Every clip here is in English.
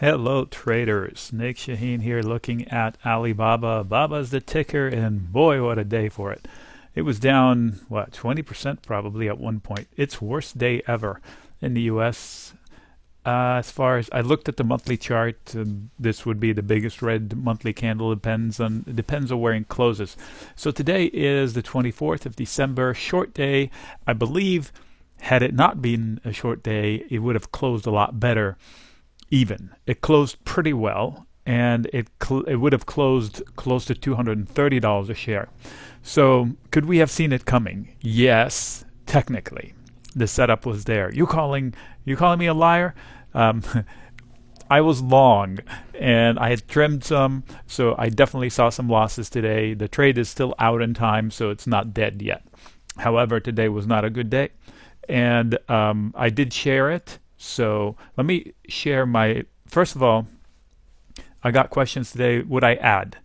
Hello traders, Nick Shaheen here looking at Alibaba. Baba's the ticker and boy what a day for it. It was down, 20% probably at one point. Its worst day ever in the US. As far as I looked at the monthly chart, this would be the biggest red monthly candle. Depends on where it closes. So today is the 24th of December, short day. I believe had it not been a short day, it would have closed a lot better. Even. It closed pretty well, and it would have closed close to $230 a share. So could we have seen it coming? Yes, technically. The setup was there. You calling me a liar? I was long, and I had trimmed some, so I definitely saw some losses today. The trade is still out in time, so it's not dead yet. However, today was not a good day, and I did share it. So let me share first of all, I got questions today. Would I add?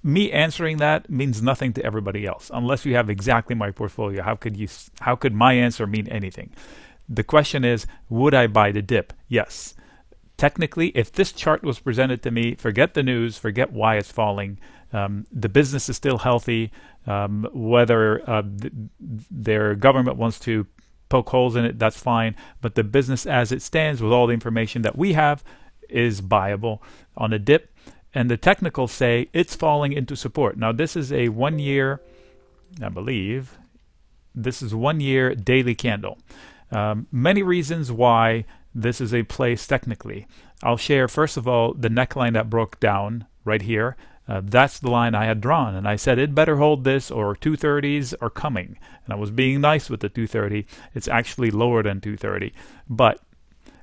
Me answering that means nothing to everybody else unless you have exactly my portfolio. How could my answer mean anything? The question is, would I buy the dip? Yes. Technically, if this chart was presented to me, forget the news, forget why it's falling. The business is still healthy. Whether their government wants to poke holes in it, that's fine, but the business as it stands with all the information that we have is buyable on a dip, and the technicals say it's falling into support. Now this is a 1 year, I believe this is 1 year daily candle. Many reasons why this is a place technically. I'll share first of all the neckline that broke down right here. That's the line I had drawn, and I said it better hold this or 230s are coming. And I was being nice with the 230. It's actually lower than 230, but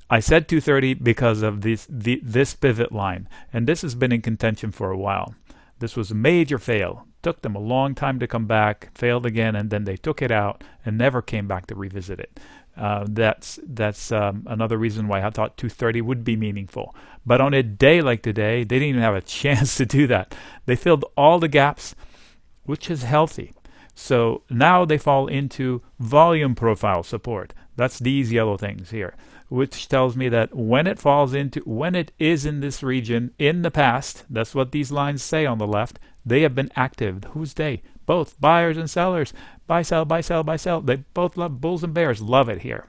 I said 230 because of this pivot line, and this has been in contention for a while. This was a major fail. Took them a long time to come back, failed again, and then they took it out and never came back to revisit it. That's another reason why I thought 230 would be meaningful. But on a day like today, they didn't even have a chance to do that. They filled all the gaps, which is healthy. So now they fall into volume profile support. That's these yellow things here, which tells me that when it is in this region in the past, that's what these lines say on the left, they have been active. Who's they? Both buyers and sellers. Buy, sell, buy, sell, buy, sell. They both love, bulls and bears love it here.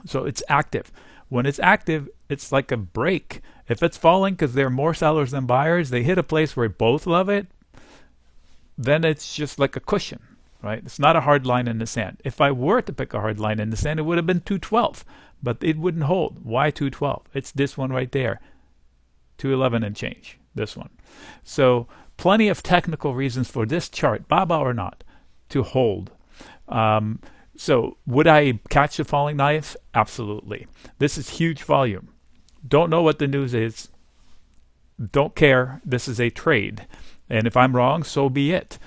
So it's active. When it's active, it's like a break. If it's falling because there are more sellers than buyers, they hit a place where both love it, then it's just like a cushion, right? It's not a hard line in the sand. If I were to pick a hard line in the sand, it would have been 212, but it wouldn't hold. Why 212? It's this one right there, 211 and change, this one. So plenty of technical reasons for this chart, Baba or not, to hold. So would I catch the falling knife? Absolutely. This is huge volume. Don't know what the news is. Don't care. This is a trade. And if I'm wrong, so be it.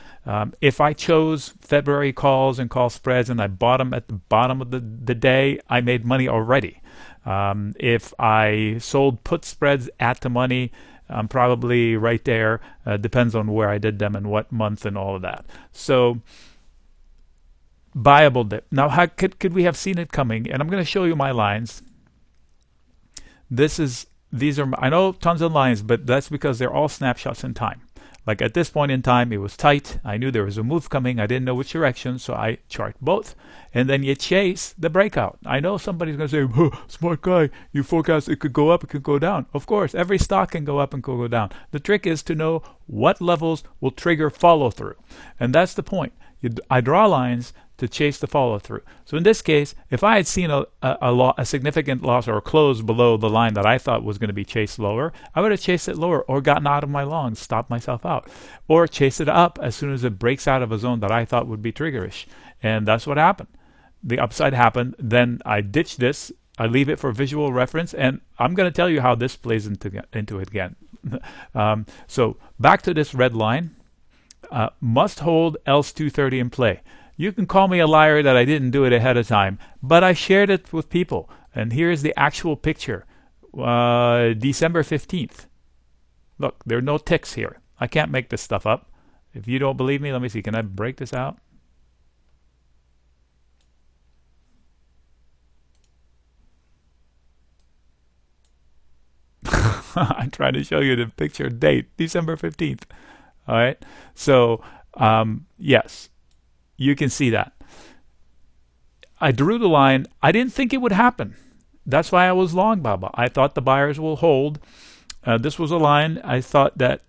If I chose February calls and call spreads and I bought them at the bottom of the day, I made money already. If I sold put spreads at the money, I'm probably right there. Depends on where I did them and what month and all of that. So buyable dip. Now, how could we have seen it coming? And I'm going to show you my lines. These are I know tons of lines, but that's because they're all snapshots in time. Like at this point in time, it was tight. I knew there was a move coming. I didn't know which direction, so I chart both. And then you chase the breakout. I know somebody's going to say, oh, smart guy, you forecast it could go up, it could go down. Of course, every stock can go up and could go down. The trick is to know what levels will trigger follow through. And that's the point. I draw lines to chase the follow through. So in this case, if I had seen a significant loss or a close below the line that I thought was going to be chased lower, I would have chased it lower or gotten out of my longs, stopped myself out, or chased it up as soon as it breaks out of a zone that I thought would be triggerish. And that's what happened. The upside happened. Then I ditched this. I leave it for visual reference, and I'm going to tell you how this plays into it again. So back to this red line. Must hold, else 230 in play. You can call me a liar that I didn't do it ahead of time, but I shared it with people. And here's the actual picture. December 15th. Look, there are no ticks here. I can't make this stuff up. If you don't believe me, let me see. Can I break this out? I'm trying to show you the picture date, December 15th. All right. So, yes, you can see that. I drew the line. I didn't think it would happen. That's why I was long Baba. I thought the buyers will hold. This was a line. I thought that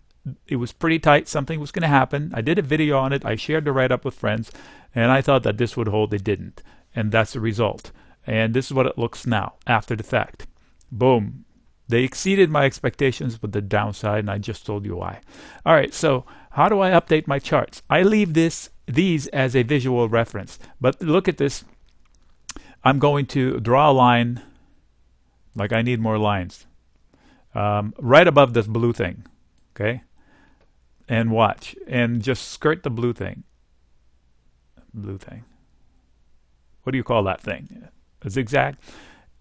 it was pretty tight. Something was going to happen. I did a video on it. I shared the write-up with friends, and I thought that this would hold. It didn't. And that's the result. And this is what it looks now after the fact. Boom. They exceeded my expectations with the downside, and I just told you why. All right, so how do I update my charts? I leave these as a visual reference. But look at this. I'm going to draw a line, like I need more lines, right above this blue thing, okay? And watch, and just skirt the blue thing. Blue thing. What do you call that thing? A zigzag?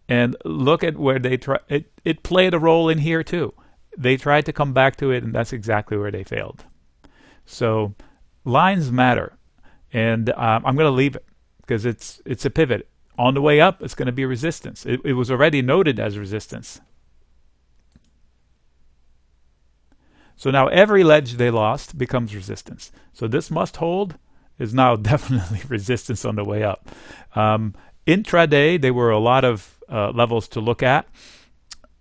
And look at where they try. It played a role in here too. They tried to come back to it, and that's exactly where they failed. So lines matter, and I'm going to leave it because it's a pivot. On the way up, it's going to be resistance. It was already noted as resistance. So now every ledge they lost becomes resistance. So this must hold is now definitely resistance on the way up. Intraday, there were a lot of levels to look at.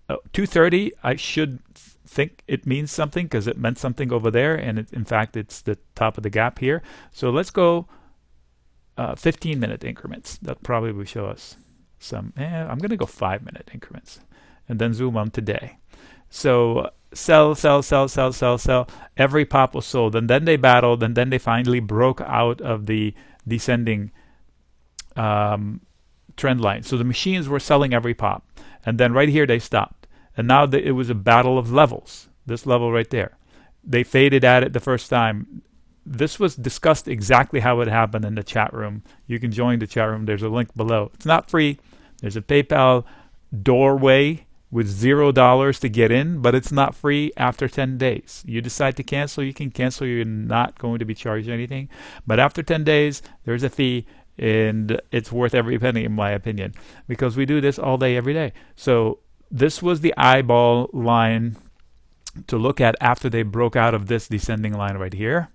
230, I should think it means something because it meant something over there, and in fact, it's the top of the gap here. So let's go 15-minute increments. That probably will show us some. I'm going to go 5-minute increments, and then zoom on today. So sell, sell, sell, sell, sell, sell. Every pop was sold, and then they battled, and then they finally broke out of the descending trend line. So the machines were selling every pop, and then right here they stopped. And now it was a battle of levels. This level right there. They faded at it the first time. This was discussed exactly how it happened in the chat room. You can join the chat room. There's a link below. It's not free. There's a PayPal doorway with $0 to get in, but it's not free after 10 days. You decide to cancel, you can cancel. You're not going to be charged anything. But after 10 days, there's a fee, and it's worth every penny, in my opinion, because we do this all day, every day. So this was the eyeball line to look at after they broke out of this descending line right here.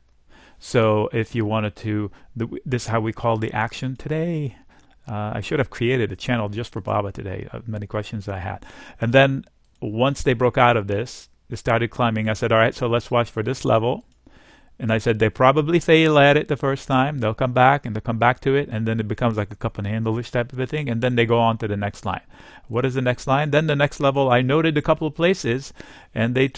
So if you wanted to, this is how we call the action today. I should have created a channel just for Baba today, many questions I had. And then once they broke out of this, they started climbing. I said, all right, so let's watch for this level. And I said, they probably fail at it the first time. They'll come back, and they'll come back to it, and then it becomes like a cup and handle-ish type of a thing, and then they go on to the next line. What is the next line? Then the next level, I noted a couple of places, and they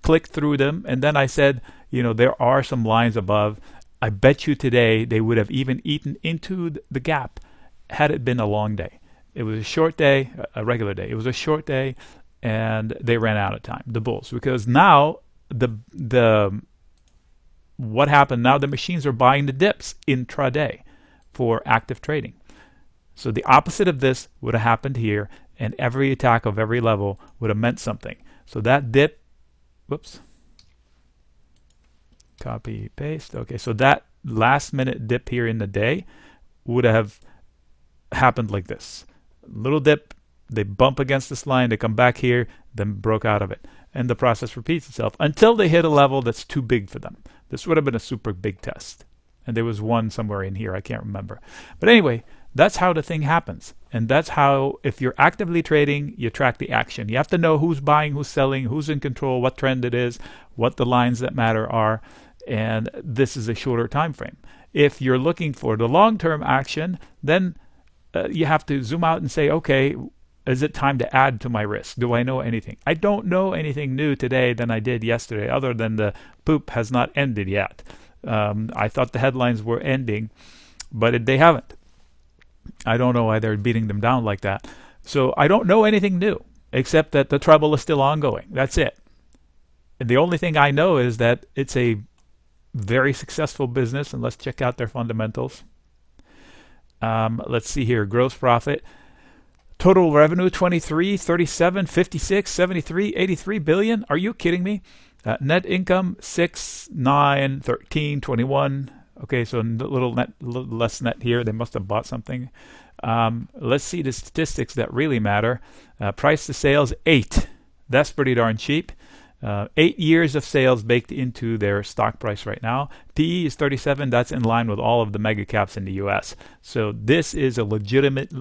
clicked through them, and then I said, you know, there are some lines above. I bet you today they would have even eaten into the gap had it been a long day. It was a short day, a regular day. It was a short day, and they ran out of time, the bulls, because now what happened? Now the machines are buying the dips intraday for active trading. So the opposite of this would have happened here, and every attack of every level would have meant something. So that dip, whoops, copy, paste. Okay, so that last minute dip here in the day would have happened like this. Little dip, they bump against this line, they come back here, then broke out of it. And the process repeats itself until they hit a level that's too big for them. This would have been a super big test. And there was one somewhere in here, I can't remember. But anyway, that's how the thing happens. And that's how, if you're actively trading, you track the action. You have to know who's buying, who's selling, who's in control, what trend it is, what the lines that matter are. And this is a shorter time frame. If you're looking for the long-term action, then you have to zoom out and say, okay, is it time to add to my risk? Do I know anything? I don't know anything new today than I did yesterday, other than the poop has not ended yet. I thought the headlines were ending, but they haven't. I don't know why they're beating them down like that. So I don't know anything new, except that the trouble is still ongoing. That's it. And the only thing I know is that it's a very successful business, and let's check out their fundamentals. Let's see here. Gross profit. Total revenue, 23, 37, 56, 73, 83 billion. Are you kidding me? Net income, 6, 9, 13, 21. Okay, so a little less net here. They must have bought something. Let's see the statistics that really matter. Price to sales, 8. That's pretty darn cheap. 8 years of sales baked into their stock price right now. PE is 37. That's in line with all of the mega caps in the US. So this is a legitimate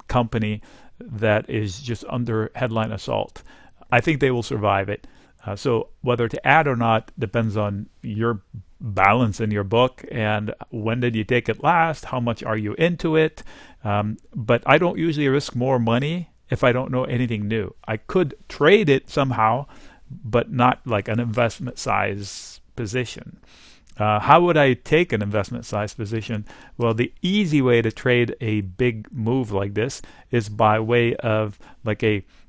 company that is just under headline assault. I think they will survive it. So whether to add or not depends on your balance in your book and when did you take it last, how much are you into it. But I don't usually risk more money if I don't know anything new. I could trade it somehow, but not like an investment size position. How would I take an investment size position? Well, the easy way to trade a big move like this is by way of like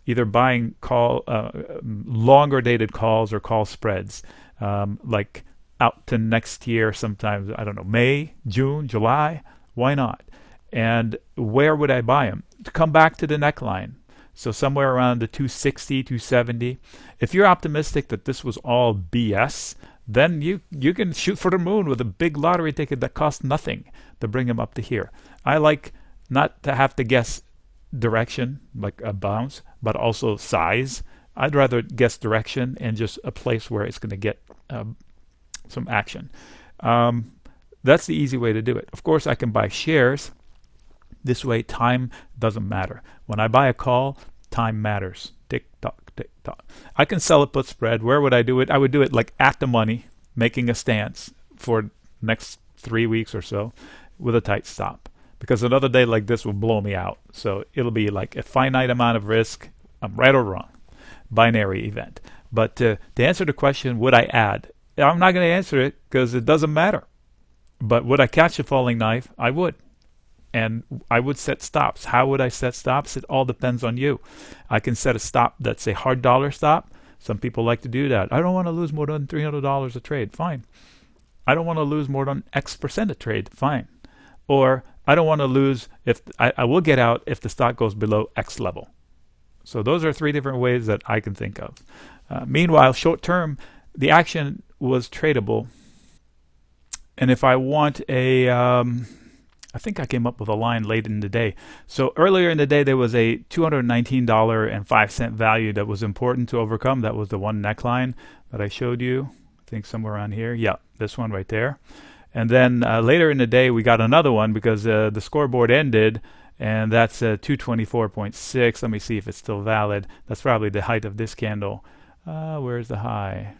either buying longer dated calls or call spreads, like out to next year, sometimes, I don't know, May, June, July. Why not? And where would I buy them? To come back to the neckline. So somewhere around the 260, 270. If you're optimistic that this was all BS, then you can shoot for the moon with a big lottery ticket that costs nothing to bring them up to here. I like not to have to guess direction, like a bounce, but also size. I'd rather guess direction and just a place where it's going to get some action. That's the easy way to do it. Of course, I can buy shares. This way, time doesn't matter. When I buy a call, time matters. Tick tock, tick tock. I can sell a put spread. Where would I do it? I would do it like at the money, making a stance for next 3 weeks or so with a tight stop. Because another day like this will blow me out. So it'll be like a finite amount of risk. I'm right or wrong. Binary event. But to answer the question, would I add? I'm not going to answer it because it doesn't matter. But would I catch a falling knife? I would. And I would set stops. How would I set stops? It all depends on you. I can set a stop that's a hard dollar stop. Some people like to do that. I don't want to lose more than $300 a trade. Fine. I don't want to lose more than X% a trade. Fine. Or I don't want to lose if I will get out if the stock goes below X level. So those are 3 different ways that I can think of. Meanwhile, short term, the action was tradable. And if I want I think I came up with a line late in the day. So earlier in the day, there was a $219.05 value that was important to overcome. That was the one neckline that I showed you. I think somewhere around here. Yeah, this one right there. And then later in the day, we got another one because the scoreboard ended, and that's 224.6. Let me see if it's still valid. That's probably the height of this candle. Where's the high?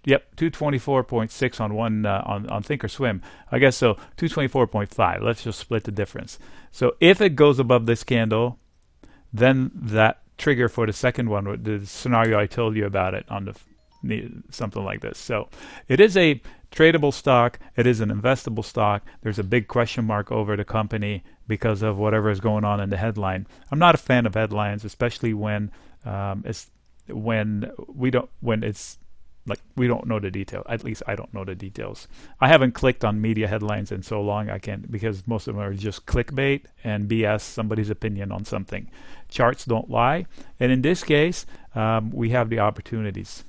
Yep, 224.6 on one on Thinkorswim. I guess so. 224.5. Let's just split the difference. So if it goes above this candle, then that trigger for the second one, the scenario I told you about it on something like this. So it is a tradable stock. It is an investable stock. There's a big question mark over the company because of whatever is going on in the headline. I'm not a fan of headlines, especially when it's like we don't know the detail. At least I don't know the details. I haven't clicked on media headlines in so long I can't, because most of them are just clickbait and BS, somebody's opinion on something. Charts don't lie, and in this case we have the opportunities.